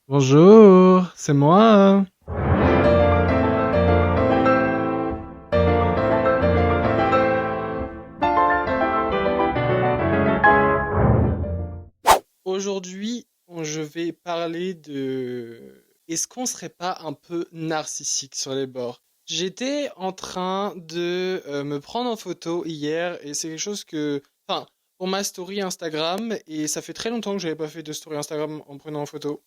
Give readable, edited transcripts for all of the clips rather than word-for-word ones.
Bonjour, c'est moi. Aujourd'hui, je vais parler de... Est-ce qu'on serait pas un peu narcissique sur les bords? J'étais en train de me prendre en photo hier et c'est quelque chose que... Enfin, pour ma story Instagram, et ça fait très longtemps que j'avais pas fait de story Instagram en prenant en photo.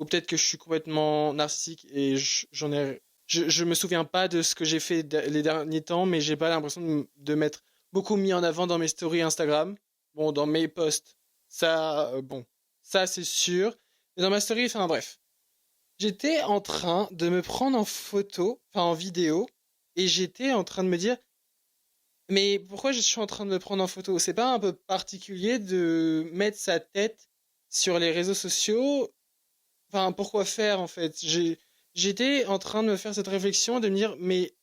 Ou peut-être que je suis complètement narcissique et j'en ai... Je me souviens pas de ce que j'ai fait les derniers temps, mais j'ai pas l'impression de m'être beaucoup mis en avant dans mes stories Instagram. Bon, dans mes posts, ça, bon, ça c'est sûr. Mais dans ma story, enfin bref. J'étais en train de me prendre en photo, enfin en vidéo, et j'étais en train de me dire, mais pourquoi je suis en train de me prendre en photo? C'est pas un peu particulier de mettre sa tête sur les réseaux sociaux? Enfin, pourquoi faire en fait? J'étais en train de me faire cette réflexion, de me dire, mais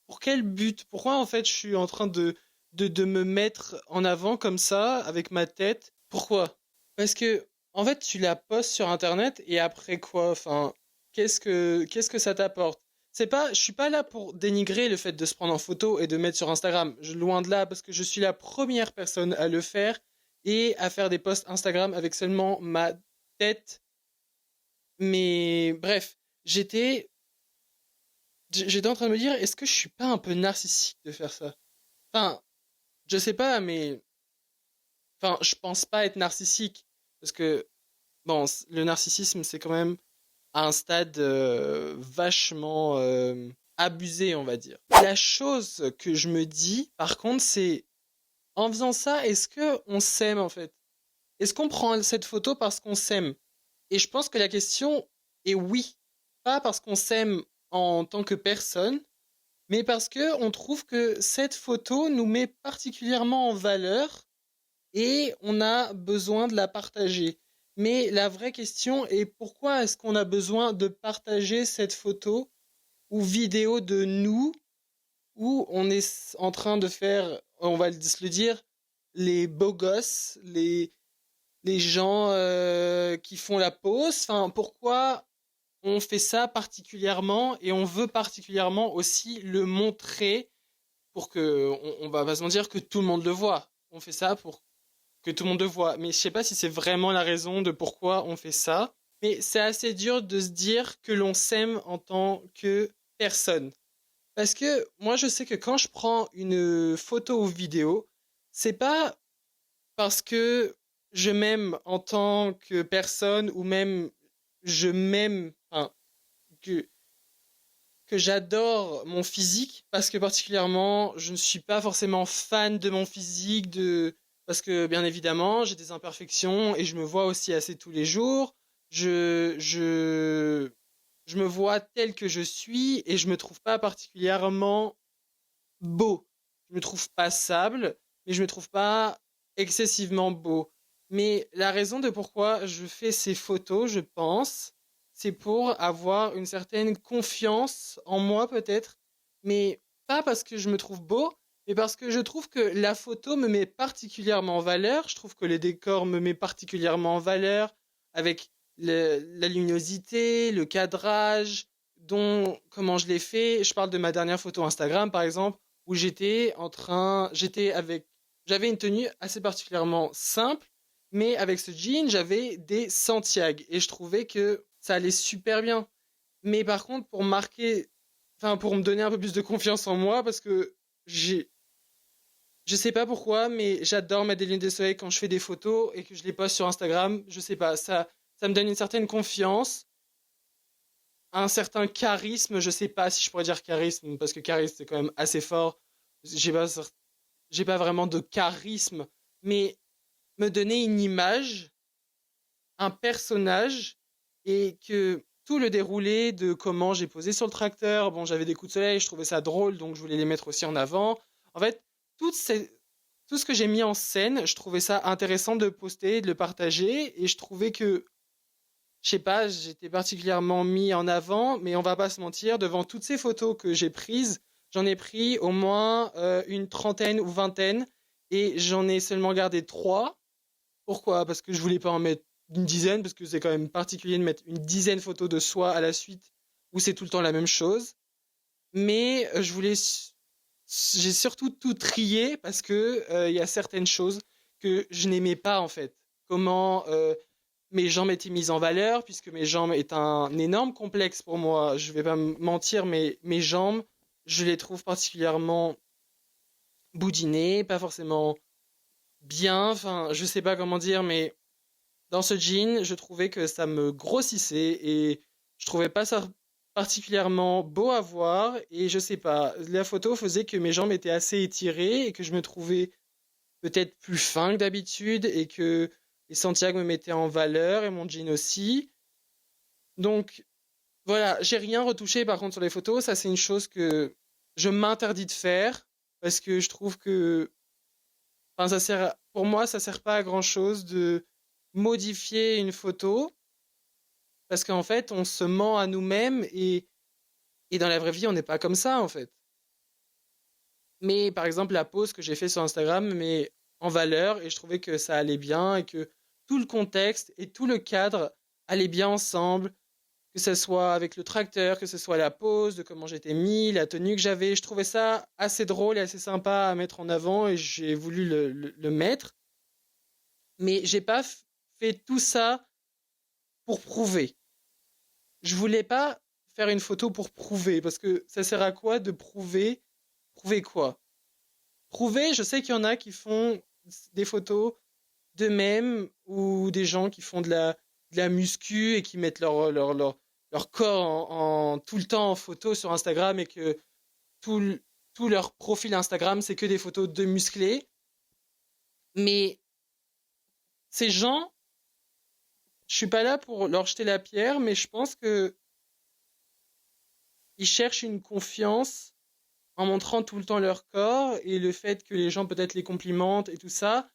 pour quel but? Pourquoi en fait je suis en train de me mettre en avant comme ça, avec ma tête? Pourquoi? Parce que, en fait, tu la postes sur Internet et après quoi? Enfin, qu'est-ce que ça t'apporte? C'est pas, je suis pas là pour dénigrer le fait de se prendre en photo et de mettre sur Instagram. Loin de là, parce que je suis la première personne à le faire et à faire des posts Instagram avec seulement ma tête. Mais bref, j'étais, j'étais en train de me dire, est-ce que je suis pas un peu narcissique de faire ça? Enfin, je sais pas, mais enfin, je pense pas être narcissique parce que bon, le narcissisme, c'est quand même à un stade vachement abusé, on va dire. La chose que je me dis, par contre, c'est en faisant ça, est-ce que on s'aime en fait? Est-ce qu'on prend cette photo parce qu'on s'aime? Et je pense que la question est oui, pas parce qu'on s'aime en tant que personne, mais parce que on trouve que cette photo nous met particulièrement en valeur et on a besoin de la partager. Mais la vraie question est pourquoi est-ce qu'on a besoin de partager cette photo ou vidéo de nous où on est en train de faire, on va se le dire, les beaux gosses, les gens qui font la pause. Enfin, pourquoi on fait ça particulièrement et on veut particulièrement aussi le montrer pour que on va pas se mentir que tout le monde le voit. On fait ça pour que tout le monde le voit. Mais je sais pas si c'est vraiment la raison de pourquoi on fait ça. Mais c'est assez dur de se dire que l'on s'aime en tant que personne. Parce que moi, je sais que quand je prends une photo ou vidéo, c'est pas parce que je m'aime en tant que personne ou même je m'aime, enfin, que, que j'adore mon physique parce que particulièrement je ne suis pas forcément fan de mon physique parce que bien évidemment j'ai des imperfections et je me vois aussi assez tous les jours. Je je je me vois tel que je suis et je me trouve pas particulièrement beau. Je me trouve passable, mais je me trouve pas excessivement beau. Mais la raison de pourquoi je fais ces photos, je pense, c'est pour avoir une certaine confiance en moi peut-être, mais pas parce que je me trouve beau, mais parce que je trouve que la photo me met particulièrement en valeur. Je trouve que le décor me met particulièrement en valeur avec la luminosité, le cadrage, dont comment je l'ai fait. Je parle de ma dernière photo Instagram par exemple où j'avais une tenue assez particulièrement simple, mais avec ce jean, j'avais des Santiago et je trouvais que ça allait super bien. Mais par contre, pour me donner un peu plus de confiance en moi, parce que je sais pas pourquoi, mais j'adore mettre des lunettes de soleil quand je fais des photos et que je les poste sur Instagram. Je sais pas, ça me donne une certaine confiance, un certain charisme. Je sais pas si je pourrais dire charisme, parce que charisme c'est quand même assez fort. J'ai pas j'ai pas vraiment de charisme, mais me donner une image, un personnage, et que tout le déroulé de comment j'ai posé sur le tracteur, bon, j'avais des coups de soleil, je trouvais ça drôle, donc je voulais les mettre aussi en avant. En fait, tout ce que j'ai mis en scène, je trouvais ça intéressant de poster, de le partager, et je trouvais que, je sais pas, j'étais particulièrement mis en avant, mais on va pas se mentir, devant toutes ces photos que j'ai prises, j'en ai pris au moins une trentaine ou vingtaine, et j'en ai seulement gardé trois. Pourquoi? Parce que je voulais pas en mettre d'une dizaine, parce que c'est quand même particulier de mettre une dizaine de photos de soi à la suite, où c'est tout le temps la même chose. Mais j'ai surtout tout trié parce que il y a certaines choses que je n'aimais pas en fait. Comment mes jambes étaient mises en valeur, puisque mes jambes est un énorme complexe pour moi. Je vais pas mentir, mais mes jambes, je les trouve particulièrement boudinées, pas forcément bien. Enfin, je sais pas comment dire, mais dans ce jean, je trouvais que ça me grossissait et je trouvais pas ça particulièrement beau à voir. Et je sais pas, la photo faisait que mes jambes étaient assez étirées et que je me trouvais peut-être plus fin que d'habitude et que les Santiago me mettaient en valeur et mon jean aussi. Donc voilà, j'ai rien retouché par contre sur les photos. Ça, c'est une chose que je m'interdis de faire parce que je trouve que, enfin, pour moi, ça sert pas à grand chose de modifier une photo parce qu'en fait, on se ment à nous-mêmes et dans la vraie vie, on n'est pas comme ça en fait. Mais par exemple, la pause que j'ai fait sur Instagram met en valeur et je trouvais que ça allait bien et que tout le contexte et tout le cadre allaient bien ensemble, que ce soit avec le tracteur, que ce soit la pose, de comment j'étais mis, la tenue que j'avais. Je trouvais ça assez drôle et assez sympa à mettre en avant et j'ai voulu le mettre. Mais j'ai pas fait tout ça pour prouver. Je voulais pas faire une photo pour prouver parce que ça sert à quoi de prouver? Prouver quoi? Prouver, je sais qu'il y en a qui font des photos d'eux-mêmes ou des gens qui font de la muscu et qui mettent leur corps tout le temps en photo sur Instagram et que tout, tout leur profil Instagram, c'est que des photos de musclés. Mais ces gens, je suis pas là pour leur jeter la pierre, mais je pense que ils cherchent une confiance en montrant tout le temps leur corps et le fait que les gens peut-être les complimentent et tout ça,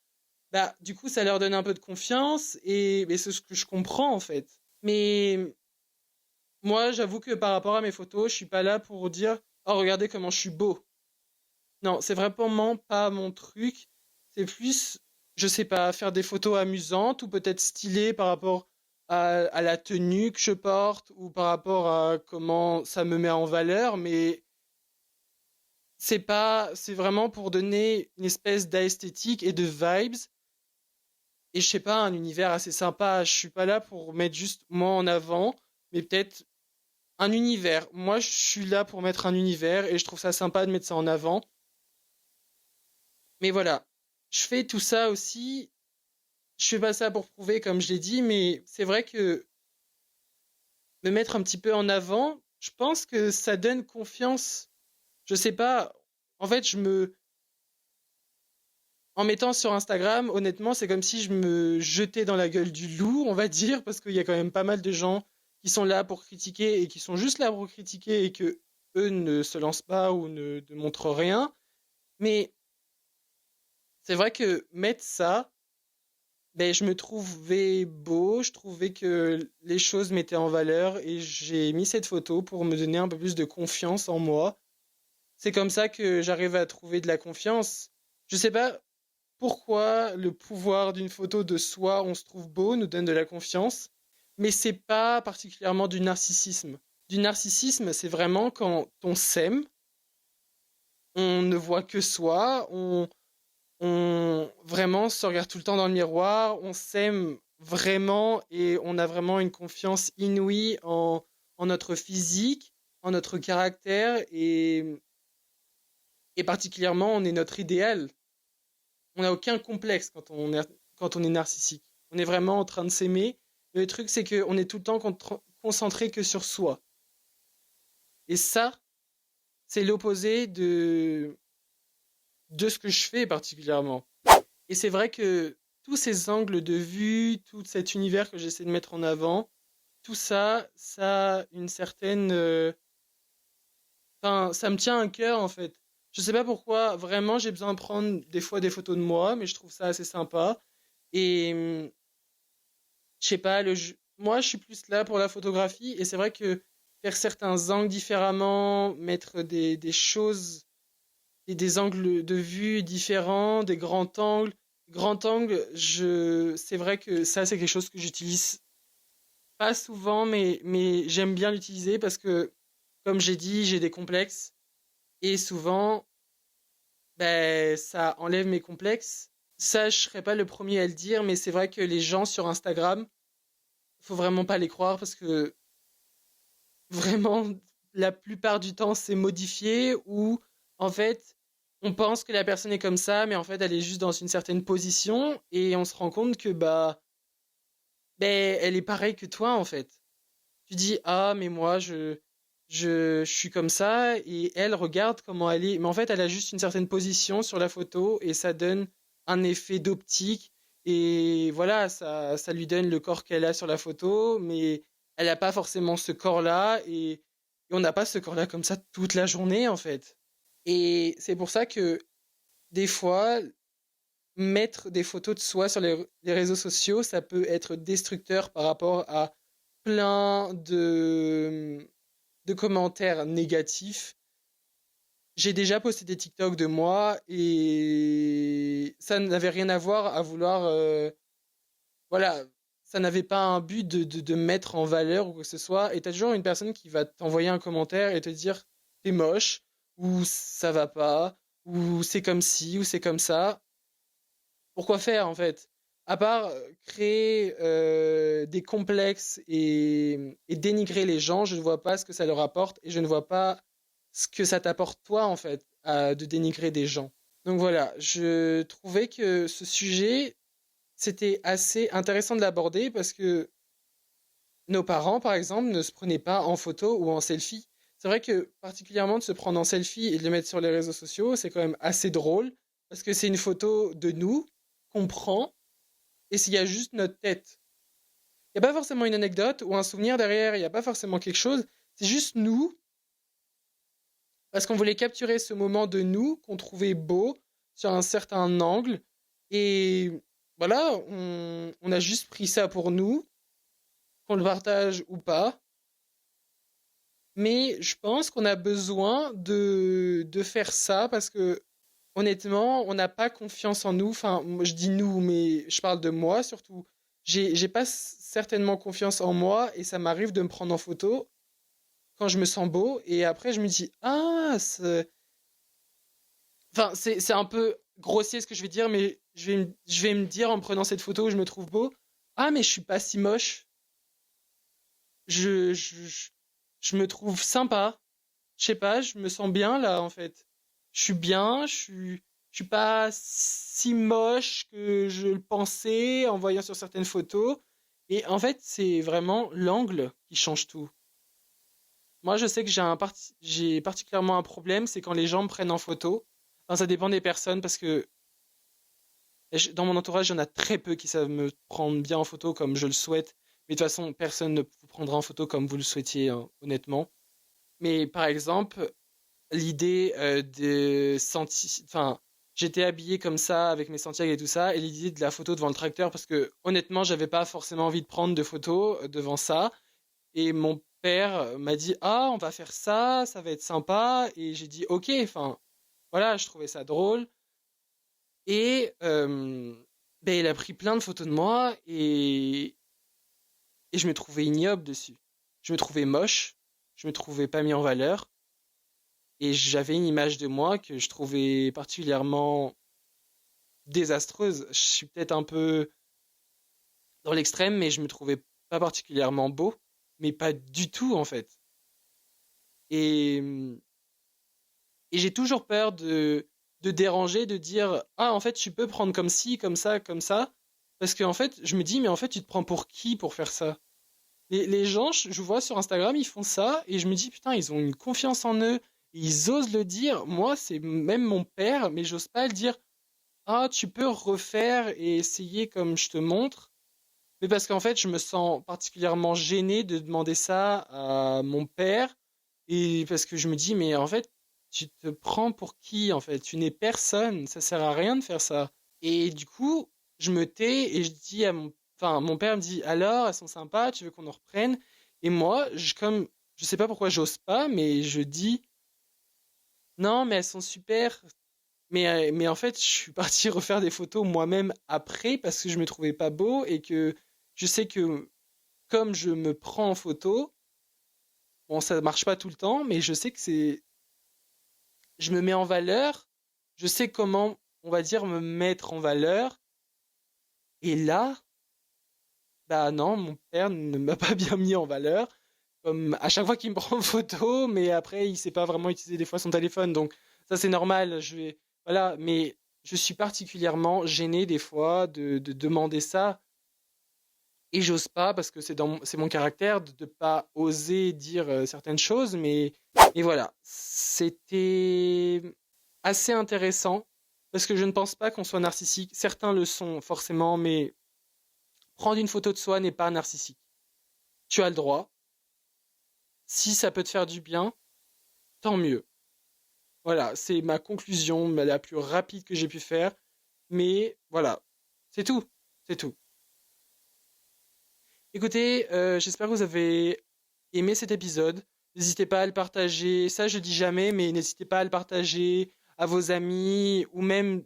bah du coup ça leur donne un peu de confiance et c'est ce que je comprends en fait. Mais moi j'avoue que par rapport à mes photos, je suis pas là pour dire oh regardez comment je suis beau. Non, c'est vraiment pas mon truc. C'est plus, je sais pas, faire des photos amusantes ou peut-être stylées par rapport à la tenue que je porte ou par rapport à comment ça me met en valeur, mais c'est vraiment pour donner une espèce d'esthétique et de vibes et je sais pas, un univers assez sympa. Je suis pas là pour mettre juste moi en avant, mais peut-être un univers. Moi, je suis là pour mettre un univers et je trouve ça sympa de mettre ça en avant. Mais voilà, je fais tout ça aussi. Je fais pas ça pour prouver, comme je l'ai dit, mais c'est vrai que me mettre un petit peu en avant, je pense que ça donne confiance. Je sais pas. En fait, en mettant sur Instagram, honnêtement, c'est comme si je me jetais dans la gueule du loup, on va dire, parce qu'il y a quand même pas mal de gens qui sont là pour critiquer et qui sont juste là pour critiquer et que eux ne se lancent pas ou ne montrent rien. Mais c'est vrai que mettre ça, ben, je me trouvais beau, je trouvais que les choses mettaient en valeur et j'ai mis cette photo pour me donner un peu plus de confiance en moi. C'est comme ça que j'arrive à trouver de la confiance. Je sais pas pourquoi le pouvoir d'une photo de soi, on se trouve beau, nous donne de la confiance, mais c'est pas particulièrement du narcissisme. Du narcissisme, c'est vraiment quand on s'aime, on ne voit que soi, on vraiment se regarde tout le temps dans le miroir, on s'aime vraiment et on a vraiment une confiance inouïe en notre physique, en notre caractère et particulièrement on est notre idéal. On n'a aucun complexe quand on est narcissique. On est vraiment en train de s'aimer. Mais le truc, c'est qu'on est tout le temps concentré que sur soi. Et ça, c'est l'opposé de ce que je fais particulièrement. Et c'est vrai que tous ces angles de vue, tout cet univers que j'essaie de mettre en avant, tout ça, ça a une certaine... Enfin, ça me tient à cœur en fait. Je sais pas pourquoi, vraiment, j'ai besoin de prendre des fois des photos de moi, mais je trouve ça assez sympa. Et je sais pas, moi je suis plus là pour la photographie et c'est vrai que faire certains angles différemment, mettre des choses et des angles de vue différents, des grands angles, Grand angle, c'est vrai que ça, c'est quelque chose que j'utilise pas souvent, mais j'aime bien l'utiliser parce que, comme j'ai dit, j'ai des complexes et souvent, ben, ça enlève mes complexes. Ça, je serais pas le premier à le dire, mais c'est vrai que les gens sur Instagram, faut vraiment pas les croire parce que vraiment, la plupart du temps, c'est modifié ou en fait, on pense que la personne est comme ça, mais en fait, elle est juste dans une certaine position et on se rend compte que bah, ben, elle est pareille que toi en fait. Tu dis ah mais moi je suis comme ça et elle regarde comment elle est, mais en fait, elle a juste une certaine position sur la photo et ça donne un effet d'optique et voilà, ça lui donne le corps qu'elle a sur la photo, mais elle n'a pas forcément ce corps-là et on n'a pas ce corps-là comme ça toute la journée en fait. Et c'est pour ça que des fois, mettre des photos de soi sur les réseaux sociaux, ça peut être destructeur par rapport à plein de commentaires négatifs. J'ai déjà posté des TikTok de moi et ça n'avait rien à voir à vouloir. Voilà, ça n'avait pas un but de mettre en valeur ou quoi que ce soit. Et t'as toujours une personne qui va t'envoyer un commentaire et te dire t'es moche, ou ça va pas, ou c'est comme ci, ou c'est comme ça. Pourquoi faire en fait? À part créer des complexes et dénigrer les gens, je ne vois pas ce que ça leur apporte et je ne vois pas ce que ça t'apporte toi en fait de dénigrer des gens. Donc voilà, je trouvais que ce sujet, c'était assez intéressant de l'aborder parce que nos parents, par exemple, ne se prenaient pas en photo ou en selfie. C'est vrai que particulièrement de se prendre en selfie et de le mettre sur les réseaux sociaux, c'est quand même assez drôle parce que c'est une photo de nous qu'on prend et s'il y a juste notre tête. Il n'y a pas forcément une anecdote ou un souvenir derrière, il n'y a pas forcément quelque chose. C'est juste nous, parce qu'on voulait capturer ce moment de nous qu'on trouvait beau sur un certain angle. Et voilà, on a juste pris ça pour nous, qu'on le partage ou pas. Mais je pense qu'on a besoin de faire ça parce que honnêtement, on n'a pas confiance en nous. Enfin, moi, je dis nous, mais je parle de moi surtout. J'ai pas certainement confiance en moi et ça m'arrive de me prendre en photo quand je me sens beau et après je me dis ah, enfin c'est un peu grossier ce que je vais dire, mais je vais me dire en prenant cette photo où je me trouve beau, ah mais je suis pas si moche, je je, je je me trouve sympa, je sais pas, je me sens bien là en fait, je suis bien, je suis pas si moche que je le pensais en voyant sur certaines photos. Et en fait, c'est vraiment l'angle qui change tout. Moi, je sais que j'ai particulièrement un problème, c'est quand les gens me prennent en photo. Enfin, ça dépend des personnes parce que dans mon entourage, il y en a très peu qui savent me prendre bien en photo comme je le souhaite. Mais de toute façon, personne ne vous prendra en photo comme vous le souhaitiez, hein, honnêtement. Mais par exemple, l'idée enfin, j'étais habillé comme ça avec mes Santiago et tout ça, et l'idée de la photo devant le tracteur parce que honnêtement, j'avais pas forcément envie de prendre de photos devant ça. Et mon père m'a dit, ah, on va faire ça, ça va être sympa. Et j'ai dit, ok, enfin, voilà, je trouvais ça drôle. Et ben, il a pris plein de photos de moi et je me trouvais ignoble dessus. Je me trouvais moche, je me trouvais pas mis en valeur. Et j'avais une image de moi que je trouvais particulièrement désastreuse. Je suis peut-être un peu dans l'extrême, mais je me trouvais pas particulièrement beau, mais pas du tout en fait. Et, et j'ai toujours peur de déranger, de dire ah en fait tu peux prendre comme ci, comme ça, parce qu'en fait je me dis mais en fait tu te prends pour qui pour faire ça? Les gens, je vois sur Instagram, ils font ça et je me dis putain ils ont une confiance en eux, ils osent le dire. Moi c'est même mon père, mais j'ose pas le dire. Ah tu peux refaire et essayer comme je te montre, mais parce qu'en fait je me sens particulièrement gêné de demander ça à mon père et parce que je me dis, mais en fait, tu te prends pour qui, en fait? Tu n'es personne, ça sert à rien de faire ça. Et du coup, je me tais et je dis à enfin, mon père me dit, alors, elles sont sympas, tu veux qu'on en reprenne? Et moi, je sais pas pourquoi j'ose pas, mais je dis, non, mais elles sont super. Mais en fait, je suis parti refaire des photos moi-même après parce que je me trouvais pas beau et que je sais que comme je me prends en photo, bon, ça marche pas tout le temps, mais je sais que je me mets en valeur, je sais comment, on va dire, me mettre en valeur. Et là, bah non, mon père ne m'a pas bien mis en valeur. Comme à chaque fois qu'il me prend en photo, mais après, il sait pas vraiment utiliser des fois son téléphone. Donc, ça, c'est normal. Voilà. Mais je suis particulièrement gêné des fois de demander ça. Et j'ose pas parce que c'est mon caractère de ne pas oser dire certaines choses. Mais voilà. C'était assez intéressant parce que je ne pense pas qu'on soit narcissique. Certains le sont forcément, mais prendre une photo de soi n'est pas narcissique. Tu as le droit. Si ça peut te faire du bien, tant mieux. Voilà, c'est ma conclusion, la plus rapide que j'ai pu faire. Mais voilà, c'est tout. C'est tout. Écoutez, j'espère que vous avez aimé cet épisode. N'hésitez pas à le partager. Ça, je dis jamais, mais n'hésitez pas à le partager à vos amis ou même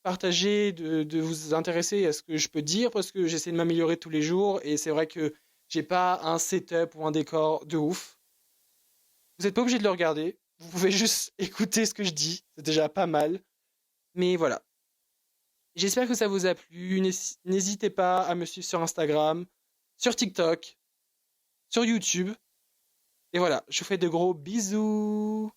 partager, de vous intéresser à ce que je peux dire parce que j'essaie de m'améliorer tous les jours et c'est vrai que j'ai pas un setup ou un décor de ouf. Vous n'êtes pas obligé de le regarder. Vous pouvez juste écouter ce que je dis. C'est déjà pas mal. Mais voilà. J'espère que ça vous a plu. N'hésitez pas à me suivre sur Instagram, sur TikTok, sur YouTube. Et voilà, je vous fais de gros bisous.